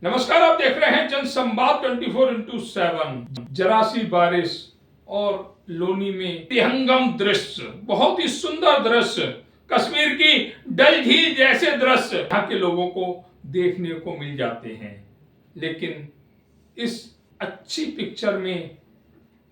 नमस्कार, आप देख रहे हैं जनसंवाद 24x7। जरा सी बारिश और लोनी में विहंगम दृश्य, बहुत ही सुंदर दृश्य, कश्मीर की डल झील जैसे दृश्य यहाँ के लोगों को देखने को मिल जाते हैं। लेकिन इस अच्छी पिक्चर में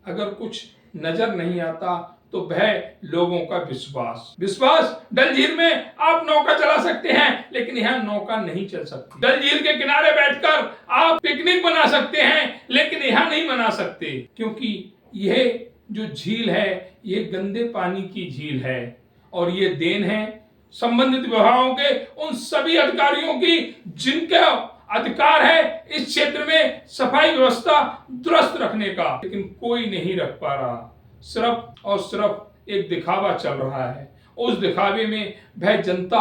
अगर कुछ नजर नहीं आता तो वह लोगों का विश्वास। डल झील में आप नौका चला सकते हैं, लेकिन यहाँ नौका नहीं चल सकती। डल झील के किनारे बैठकर आप पिकनिक बना सकते हैं, लेकिन यहाँ नहीं बना सकते, क्योंकि यह जो झील है ये गंदे पानी की झील है। और ये देन है संबंधित विभागों के उन सभी अधिकारियों की जिनका अधिकार है इस क्षेत्र में सफाई व्यवस्था दुरुस्त रखने का, लेकिन कोई नहीं रख पा रहा। सिर्फ और सिर्फ एक दिखावा चल रहा है। उस दिखावे में वह जनता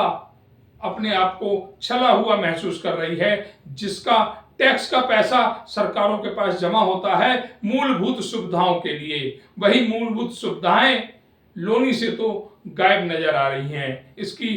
अपने आप को छला हुआ महसूस कर रही है, जिसका टैक्स का पैसा सरकारों के पास जमा होता है मूलभूत सुविधाओं के लिए। वही मूलभूत सुविधाएं लोनी से तो गायब नजर आ रही हैं। इसकी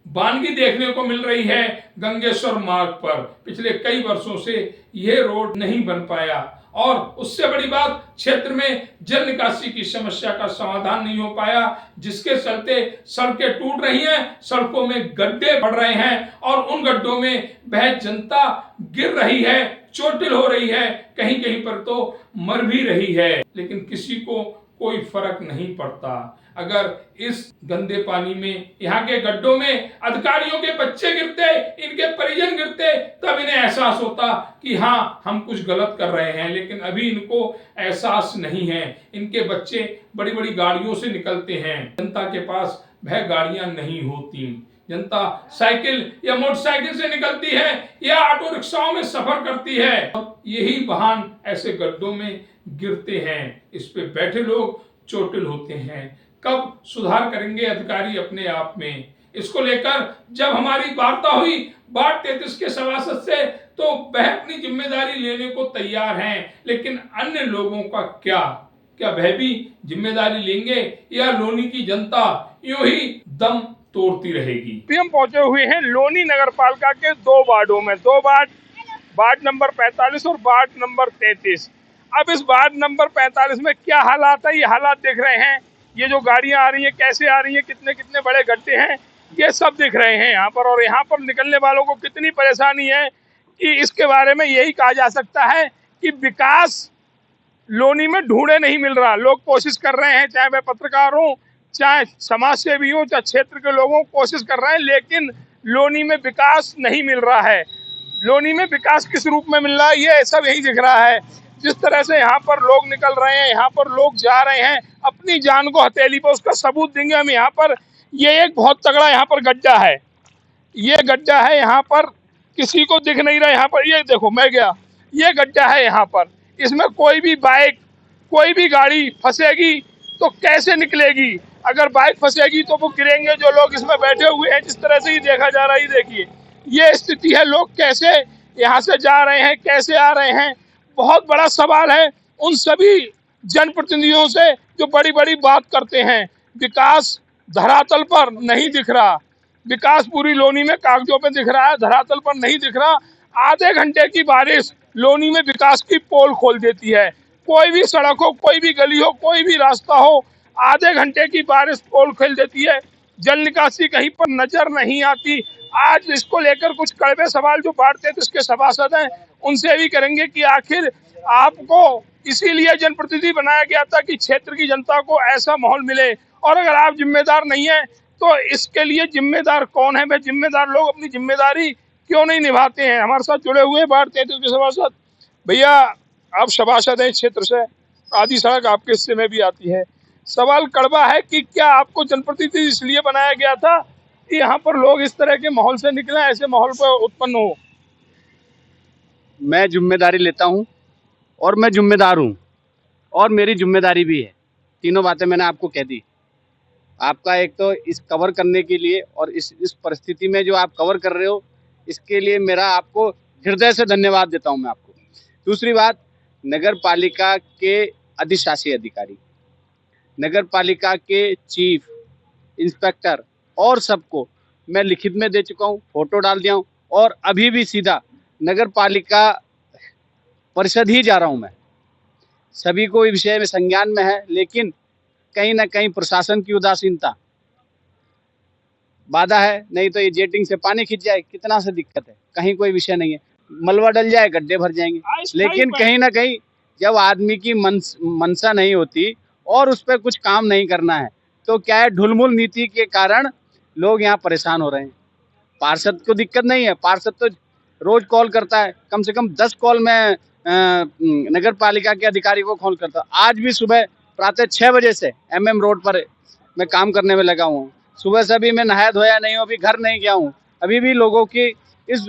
वानगी देखने को मिल रही है गंगेश्वर मार्ग पर। पिछले कई वर्षों से यह रोड नहीं बन पाया, और उससे बड़ी बात, क्षेत्र में जल निकासी की समस्या का समाधान नहीं हो पाया, जिसके चलते सड़कें टूट रही हैं, सड़कों में गड्ढे बढ़ रहे हैं, और उन गड्ढों में वह जनता गिर रही है, चोटिल हो रही है, कहीं कहीं पर तो मर भी रही है। लेकिन किसी को कोई फर्क नहीं पड़ता। अगर इस गंदे पानी में, यहाँ के गड्ढों में अधिकारियों के बच्चे गिरते, इनके परिजन गिरते, तब इन्हें एहसास होता कि हाँ, हम कुछ गलत कर रहे हैं। लेकिन अभी इनको एहसास नहीं है। इनके बच्चे बड़ी बड़ी गाड़ियों से निकलते हैं, जनता के पास वह गाड़ियां नहीं होती। जनता साइकिल या मोटरसाइकिल से निकलती है या ऑटो रिक्शाओं में सफर करती है। यही वाहन ऐसे गड्ढों में गिरते हैं, इस पे बैठे लोग चोटिल होते हैं। कब सुधार करेंगे अधिकारी अपने आप में? इसको लेकर जब हमारी वार्ता हुई वार्ड 33 के सभासद से, तो वह अपनी जिम्मेदारी लेने को तैयार हैं, लेकिन अन्य लोगों का क्या वह भी जिम्मेदारी लेंगे, या लोनी की जनता यूं ही दम तोड़ती रहेगी? हम पहुंचे हुए हैं लोनी नगर पालिका के दो वार्डों में, वार्ड नंबर 45 और वार्ड नंबर 33। अब इस वार्ड नंबर 45 में क्या हालात है, ये हालात देख रहे हैं। ये जो गाड़ियां आ रही हैं, कैसे आ रही हैं, कितने कितने बड़े गड्ढे हैं, ये सब दिख रहे हैं यहाँ पर। और यहाँ पर निकलने वालों को कितनी परेशानी है कि इसके बारे में यही कहा जा सकता है कि विकास लोनी में ढूंढे नहीं मिल रहा। लोग कोशिश कर रहे हैं, चाहे वह पत्रकार हो, चाहे समाज सेवी हो, चाहे क्षेत्र के लोगों कोशिश कर रहे हैं, लेकिन लोनी में विकास नहीं मिल रहा है। लोनी में विकास किस रूप में मिल रहा है, ये सब यही दिख रहा है। जिस तरह से यहाँ पर लोग निकल रहे हैं, यहाँ पर लोग जा रहे हैं अपनी जान को हथेली पर, उसका सबूत देंगे हम। यहाँ पर ये एक बहुत तगड़ा यहाँ पर गड्ढा है, ये गड्ढा है यहाँ पर, किसी को दिख नहीं रहा। यहाँ पर ये देखो, मैं गया, ये गड्ढा है यहाँ पर। इसमें कोई भी बाइक, कोई भी गाड़ी फंसेगी तो कैसे निकलेगी? अगर बाइक फंसेगी तो वो गिरेंगे जो लोग इसमें बैठे हुए हैं। जिस तरह से ही देखा जा रहा है, देखिए ये स्थिति है। लोग कैसे यहाँ से जा रहे हैं, कैसे आ रहे हैं, बहुत बड़ा सवाल है उन सभी जनप्रतिनिधियों से जो बड़ी बड़ी बात करते हैं। विकास धरातल पर नहीं दिख रहा। विकास पूरी लोनी में कागजों पे दिख रहा है, धरातल पर नहीं दिख रहा। आधे घंटे की बारिश लोनी में विकास की पोल खोल देती है। कोई भी सड़क हो, कोई भी गली हो, कोई भी रास्ता हो, आधे घंटे की बारिश पोल खोल देती है। जल निकासी कहीं पर नजर नहीं आती। आज इसको लेकर कुछ कड़वे सवाल जो वार्ड 33 के सभासद हैं उनसे भी करेंगे कि आखिर आपको इसीलिए जनप्रतिनिधि बनाया गया था कि क्षेत्र की जनता को ऐसा माहौल मिले, और अगर आप जिम्मेदार नहीं है तो इसके लिए जिम्मेदार कौन है? वे जिम्मेदार लोग अपनी जिम्मेदारी क्यों नहीं निभाते हैं? हमारे साथ जुड़े हुए वार्ड 33 के सभासद भैया, आप सभासद हैं क्षेत्र से, आधी सड़क आपके हिस्से में भी आती है। सवाल कड़वा है कि क्या आपको जनप्रतिनिधि इसलिए बनाया गया था कि यहाँ पर लोग इस तरह के माहौल से निकले, ऐसे माहौल पर उत्पन्न हो? मैं जिम्मेदारी लेता हूँ और मैं जिम्मेदार हूँ, और मेरी जिम्मेदारी भी है। तीनों बातें मैंने आपको कह दी। आपका एक तो इस कवर करने के लिए, और इस परिस्थिति में जो आप कवर कर रहे हो, इसके लिए मेरा आपको हृदय से धन्यवाद देता हूँ मैं आपको। दूसरी बात, नगर पालिका के अधिशासी अधिकारी, नगर पालिका के चीफ इंस्पेक्टर और सबको मैं लिखित में दे चुका हूँ, फोटो डाल दिया हूँ, और अभी भी सीधा नगर पालिका परिषद ही जा रहा हूं मैं। सभी को इस विषय में संज्ञान में है, लेकिन कहीं ना कहीं प्रशासन की उदासीनता बाधा है। नहीं तो ये जेटिंग से पानी खींच जाए, कितना से दिक्कत है, कहीं कोई विषय नहीं है। मलबा डल जाए, गड्ढे भर जाएंगे। लेकिन कहीं ना कहीं जब आदमी की मनसा नहीं होती और उस पर कुछ काम नहीं करना है, तो क्या है, ढुलमुल नीति के कारण लोग यहाँ परेशान हो रहे हैं। पार्षद को दिक्कत नहीं है, पार्षद तो रोज कॉल करता है, कम से कम 10 कॉल मैं नगर पालिका के अधिकारी को कॉल करता हूँ। आज भी सुबह प्रातः 6 बजे से MM रोड पर मैं काम करने में लगा हूँ। सुबह से अभी मैं नहाया धोया नहीं हूँ, अभी घर नहीं गया हूँ। अभी भी लोगों की इस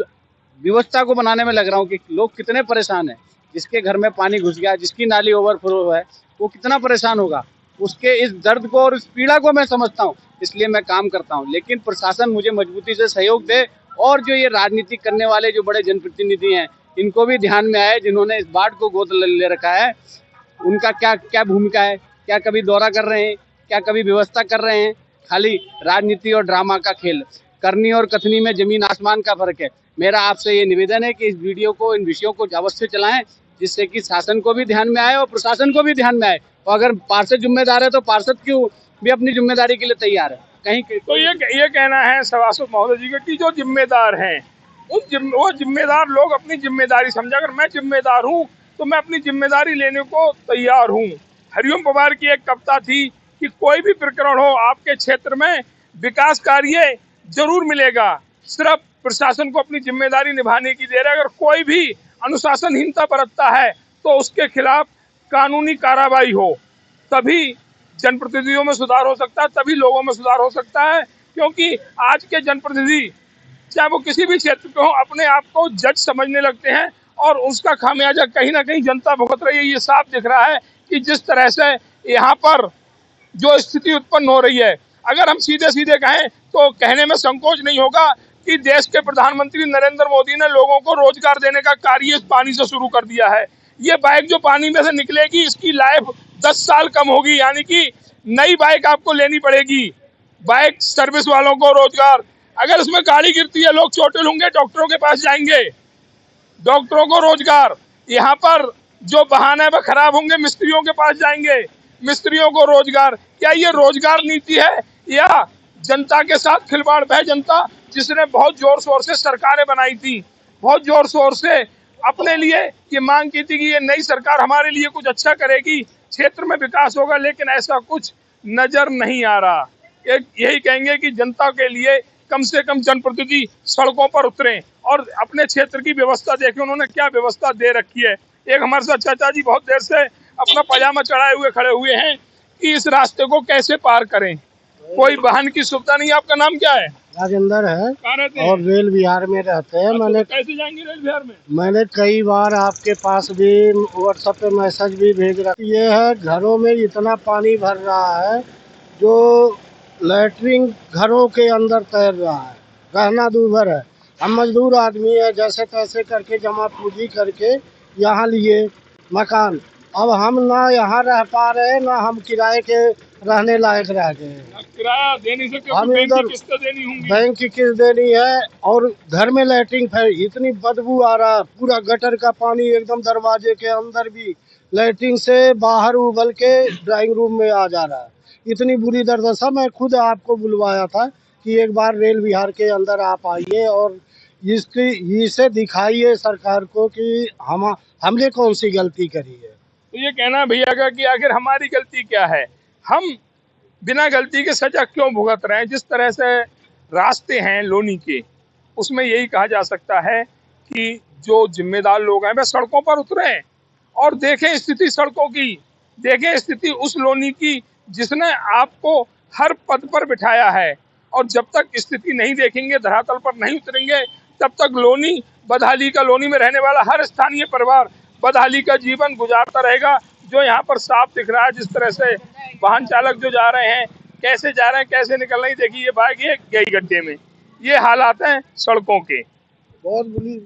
व्यवस्था को बनाने में लग रहा हूँ कि लोग कितने परेशान हैं। जिसके घर में पानी घुस गया, जिसकी नाली ओवरफ्लो है, वो कितना परेशान होगा। उसके इस दर्द को और इस पीड़ा को मैं समझता हूँ, इसलिए मैं काम करता हूँ। लेकिन प्रशासन मुझे मजबूती से सहयोग दे, और जो ये राजनीति करने वाले जो बड़े जनप्रतिनिधि हैं, इनको भी ध्यान में आए, जिन्होंने इस बाढ़ को गोद ले रखा है, उनका क्या क्या भूमिका है। क्या कभी दौरा कर रहे हैं, क्या कभी व्यवस्था कर रहे हैं। खाली राजनीति और ड्रामा का खेल, करनी और कथनी में जमीन आसमान का फर्क है। मेरा आपसे ये निवेदन है कि इस वीडियो को, इन विषयों को अवश्य चलाएं, जिससे कि शासन को भी ध्यान में आए और प्रशासन को भी ध्यान में आए। और अगर पार्षद जिम्मेदार है तो पार्षद क्यों भी अपनी जिम्मेदारी के लिए तैयार है। कहीं तो ये कहना है सभासद महोदय जी का कि जो जिम्मेदार हैं वो जिम्मेदार लोग अपनी जिम्मेदारी समझा। अगर मैं जिम्मेदार हूँ तो मैं अपनी जिम्मेदारी लेने को तैयार हूँ। हरिओम पवार की एक कविता थी कि कोई भी प्रकरण हो आपके क्षेत्र में, विकास कार्य जरूर मिलेगा, सिर्फ प्रशासन को अपनी जिम्मेदारी निभाने की देर है। अगर कोई भी अनुशासनहीनता बरतता है तो उसके खिलाफ कानूनी कार्रवाई हो, तभी जनप्रतिनिधियों में सुधार हो सकता है, तभी लोगों में सुधार हो सकता है। क्योंकि आज के जनप्रतिनिधि, चाहे वो किसी भी क्षेत्र के हो, अपने आप को जज समझने लगते हैं और उसका खामियाजा कहीं ना कहीं जनता भुगत रही है। ये साफ दिख रहा है कि जिस तरह से यहाँ पर जो स्थिति उत्पन्न हो रही है, अगर हम सीधे सीधे कहें तो कहने में संकोच नहीं होगा कि देश के प्रधानमंत्री नरेंद्र मोदी ने लोगों को रोजगार देने का कार्य इस पानी से शुरू कर दिया है। ये बाइक जो पानी में से निकलेगी, इसकी लाइफ 10 साल कम होगी, यानी कि नई बाइक आपको लेनी पड़ेगी। बाइक सर्विस वालों को रोजगार, अगर इसमें गाड़ी गिरती है, लोग चोटिल होंगे, डॉक्टरों के पास जाएंगे, डॉक्टरों को रोजगार। यहाँ पर जो वाहन है वह खराब होंगे, मिस्त्रियों के पास जाएंगे, मिस्त्रियों को रोजगार। क्या ये रोजगार नीति है या जनता के साथ खिलवाड़ है? जनता जिसने बहुत जोर शोर से सरकारें बनाई थी, बहुत जोर शोर से अपने लिए ये मांग की थी कि ये नई सरकार हमारे लिए कुछ अच्छा करेगी, क्षेत्र में विकास होगा, लेकिन ऐसा कुछ नजर नहीं आ रहा। यही कहेंगे कि जनता के लिए कम से कम जनप्रतिनिधि सड़कों पर उतरें और अपने क्षेत्र की व्यवस्था देखें, उन्होंने क्या व्यवस्था दे रखी है। एक हमारे साथ चाचा जी बहुत देर से अपना पजामा चढ़ाए हुए खड़े हुए हैं कि इस रास्ते को कैसे पार करें, कोई वाहन की सुविधा नहीं। आपका नाम क्या है? राजेंद्र है। कहाँ रहते हैं? और रेल विहार में रहते हैं। मैंने कैसे जाएंगे रेल विहार में? मैंने कई बार आपके पास भी व्हाट्सएप पे मैसेज भी भेज रहा। ये है, घरों में इतना पानी भर रहा है, जो लैट्रिन घरों के अंदर तैर रहा है, रहना दूभर है। हम मजदूर आदमी है, जैसे तैसे करके जमा पूंजी करके यहाँ लिए मकान। अब हम ना यहाँ रह पा रहे, ना हम किराए के रहने लायक रह गए। किराया दे नहीं सकते, हम बैंक इधर की किस्त देनी होंगी। बैंक की किस्त देनी है, और घर में लैट्रिन इतनी बदबू आ रहा है, पूरा गटर का पानी एकदम दरवाजे के अंदर भी, लैट्रिन से बाहर उबल के ड्राइंग रूम में आ जा रहा है। इतनी बुरी दुर्दशा। मैं खुद आपको बुलवाया था कि एक बार रेल विहार के अंदर आप आइए और इसे दिखाइए सरकार को कि हमने कौन सी गलती करी है। तो ये कहना भैया का कि आखिर हमारी गलती क्या है, हम बिना गलती के सजा क्यों भुगत रहे हैं। जिस तरह से रास्ते हैं लोनी के, उसमें यही कहा जा सकता है कि जो जिम्मेदार लोग हैं वह सड़कों पर उतरें और देखें स्थिति सड़कों की, देखें स्थिति उस लोनी की जिसने आपको हर पद पर बिठाया है। और जब तक स्थिति नहीं देखेंगे, धरातल पर नहीं उतरेंगे, तब तक लोनी बदहाली का, लोनी में रहने वाला हर स्थानीय परिवार बदहाली का जीवन गुजारता रहेगा। जो यहाँ पर साफ दिख रहा है, जिस तरह से वाहन चालक जो जा रहे हैं, कैसे जा रहे हैं, कैसे निकल रहे हैं, देखिए ये बाइक ये गई गड्ढे में। ये हालात हैं सड़कों के। बहुत बुरी